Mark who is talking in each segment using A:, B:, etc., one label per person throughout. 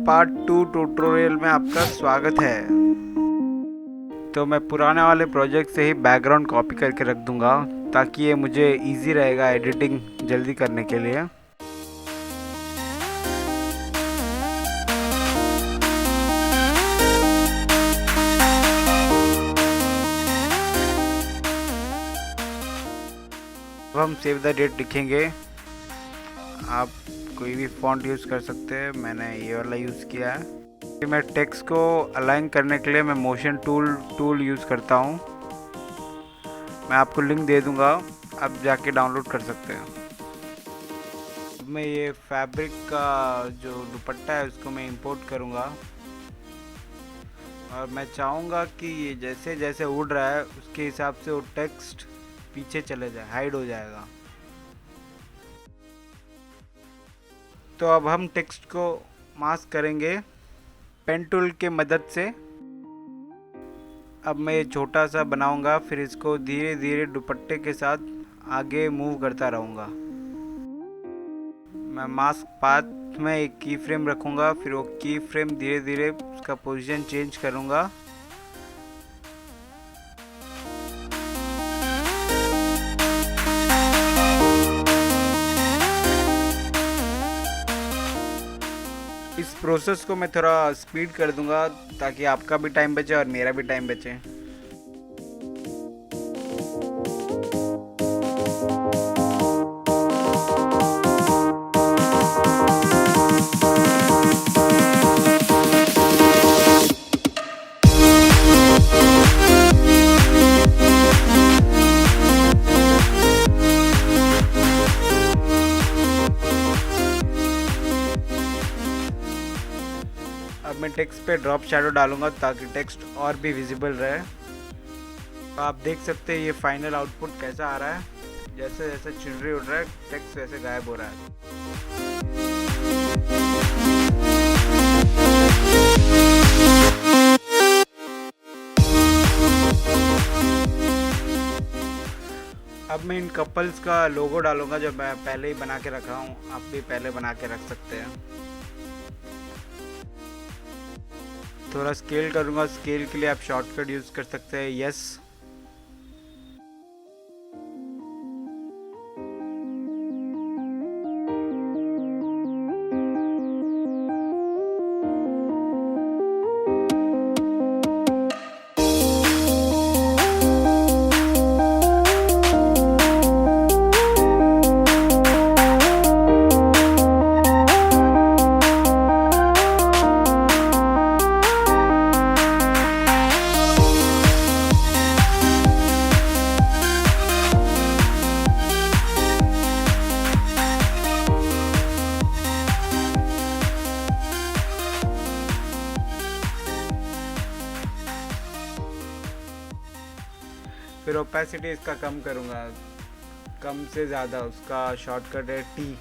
A: Part 2 tutorial में आपका स्वागत है। तो मैं पुराने वाले प्रोजेक्ट से ही बैकग्राउंड कॉपी करके रख दूंगा ताकि ये मुझे इजी रहेगा एडिटिंग जल्दी करने के लिए। अब हम सेव द डेट लिखेंगे। आप कोई भी फॉन्ट यूज़ कर सकते हैं, मैंने ये वाला यूज़ किया है। फिर मैं टेक्स्ट को अलाइन करने के लिए मैं मोशन टूल यूज़ करता हूँ। मैं आपको लिंक दे दूँगा, आप जाके डाउनलोड कर सकते हैं। अब मैं ये फैब्रिक का जो दुपट्टा है उसको मैं इंपोर्ट करूँगा और मैं चाहूँगा कि ये जैसे जैसे उड़ रहा है उसके हिसाब से वो टेक्स्ट पीछे चले जाए, हाइड हो जाएगा। तो अब हम टेक्स्ट को मास्क करेंगे पेन टूल के मदद से। अब मैं ये छोटा सा बनाऊंगा, फिर इसको धीरे धीरे दुपट्टे के साथ आगे मूव करता रहूँगा। मैं मास्क पाथ में एक की फ्रेम रखूँगा, फिर वो की फ्रेम धीरे धीरे उसका पोजीशन चेंज करूँगा। इस प्रोसेस को मैं थोड़ा स्पीड कर दूंगा ताकि आपका भी टाइम बचे और मेरा भी टाइम बचे। अब मैं टेक्स्ट पे ड्रॉप शैडो डालूंगा ताकि टेक्स्ट और भी विजिबल रहे। तो आप देख सकते हैं ये फाइनल आउटपुट कैसा आ रहा है। जैसे जैसे चुनरी उड़ रहा है टेक्स्ट वैसे गायब हो रहा है। अब मैं इन कपल्स का लोगो डालूंगा जो मैं पहले ही बना के रखा हूँ, आप भी पहले बना के रख सकते हैं। थोड़ा स्केल करूँगा, स्केल के लिए आप शॉर्टकट यूज़ कर सकते हैं, यस। फिर ओपेसिटी इसका कम करूँगा, कम से ज़्यादा, उसका शॉर्टकट है टी।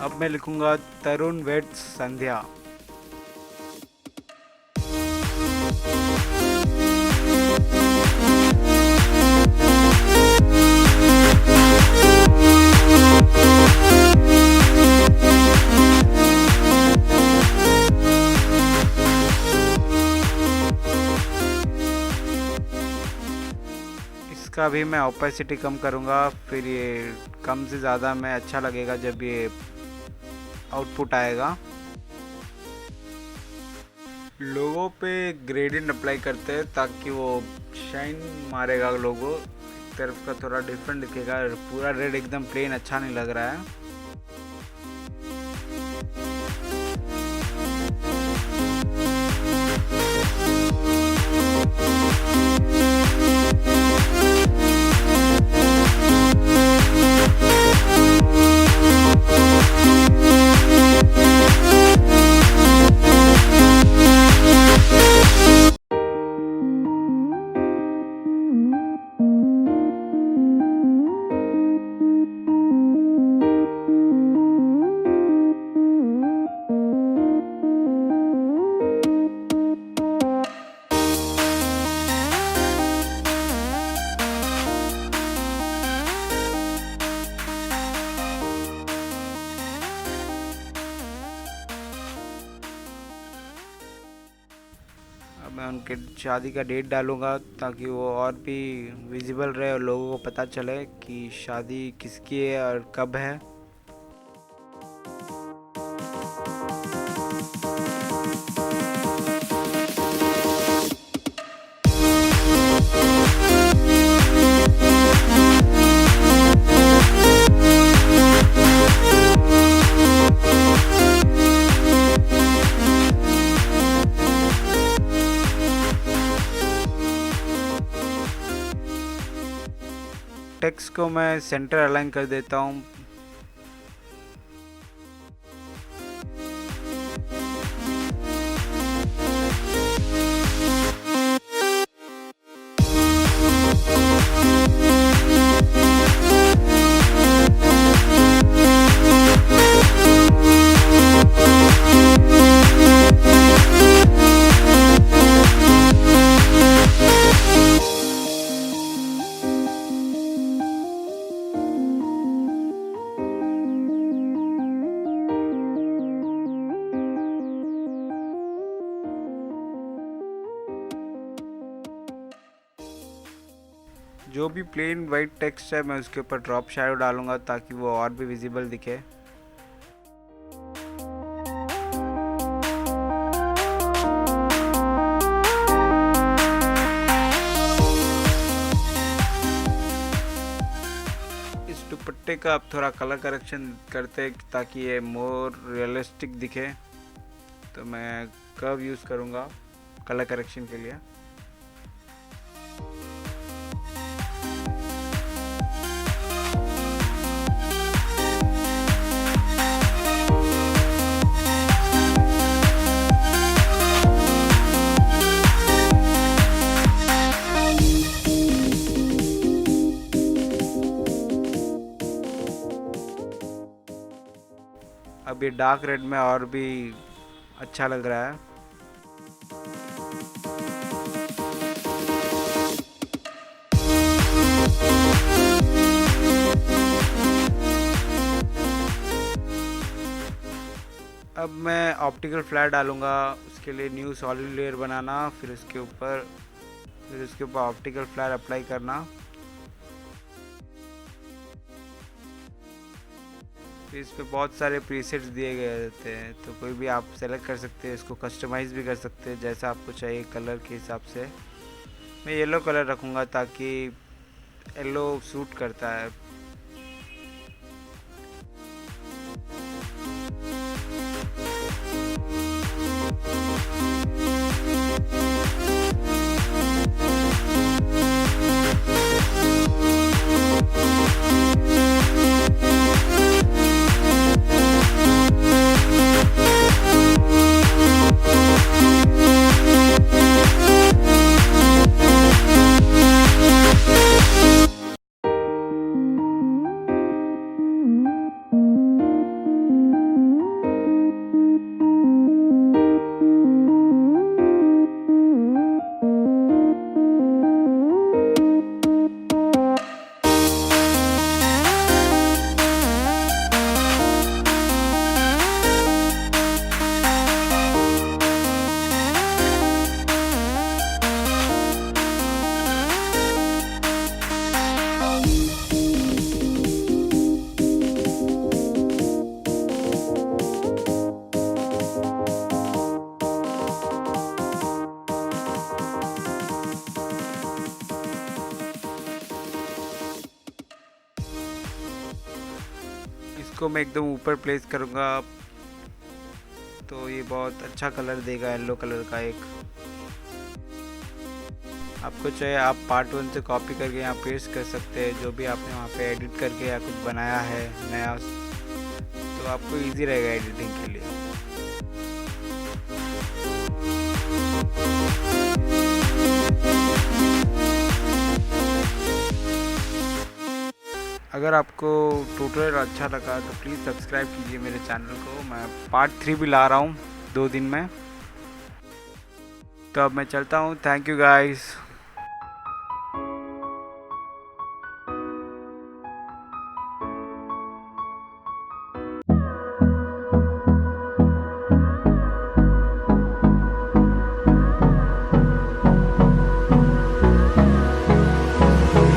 A: अब मैं लिखूँगा तरुण वेट्स संध्या। इसका भी मैं ओपेसिटी कम करूँगा, फिर ये कम से ज़्यादा में अच्छा लगेगा जब ये आउटपुट आएगा। लोगों पे ग्रेडियंट अप्लाई करते हैं ताकि वो शाइन मारेगा। लोगो एक तरफ का थोड़ा डिफरेंट दिखेगा, पूरा रेड एकदम प्लेन अच्छा नहीं लग रहा है। अब मैं उनके शादी का डेट डालूँगा ताकि वो और भी विजिबल रहे और लोगों को पता चले कि शादी किसकी है और कब है। टेक्स्ट को मैं सेंटर अलाइन कर देता हूँ। जो भी प्लेन वाइट टेक्स्ट है मैं उसके ऊपर ड्रॉप शैडो डालूंगा ताकि वो और भी विजिबल दिखे। इस दुपट्टे का अब थोड़ा कलर करेक्शन करते हैं ताकि ये मोर रियलिस्टिक दिखे, तो मैं कर्व यूज़ करूँगा कलर करेक्शन के लिए। अब ये डार्क रेड में और भी अच्छा लग रहा है। अब मैं ऑप्टिकल फ्लैट डालूंगा, उसके लिए न्यू सॉलिड लेयर बनाना, फिर उसके ऊपर ऑप्टिकल फ्लैट अप्लाई करना। फिर इस पे बहुत सारे प्रीसेट्स दिए गए रहते हैं, तो कोई भी आप सेलेक्ट कर सकते हैं, इसको कस्टमाइज़ भी कर सकते हैं जैसा आपको चाहिए कलर के हिसाब से। मैं येलो कलर रखूँगा ताकि येलो सूट करता है। इसको मैं एकदम ऊपर प्लेस करूँगा तो ये बहुत अच्छा कलर देगा, येलो कलर का एक। आपको चाहे आप पार्ट 1 से कॉपी करके यहाँ पेस्ट कर सकते हैं, जो भी आपने वहाँ पे एडिट करके या कुछ बनाया है नया, तो आपको इजी रहेगा एडिटिंग के लिए। अगर आपको ट्यूटोरियल अच्छा लगा तो प्लीज़ सब्सक्राइब कीजिए मेरे चैनल को। मैं पार्ट 3 भी ला रहा हूँ 2 दिन में। तो अब मैं चलता हूँ। Thank you guys.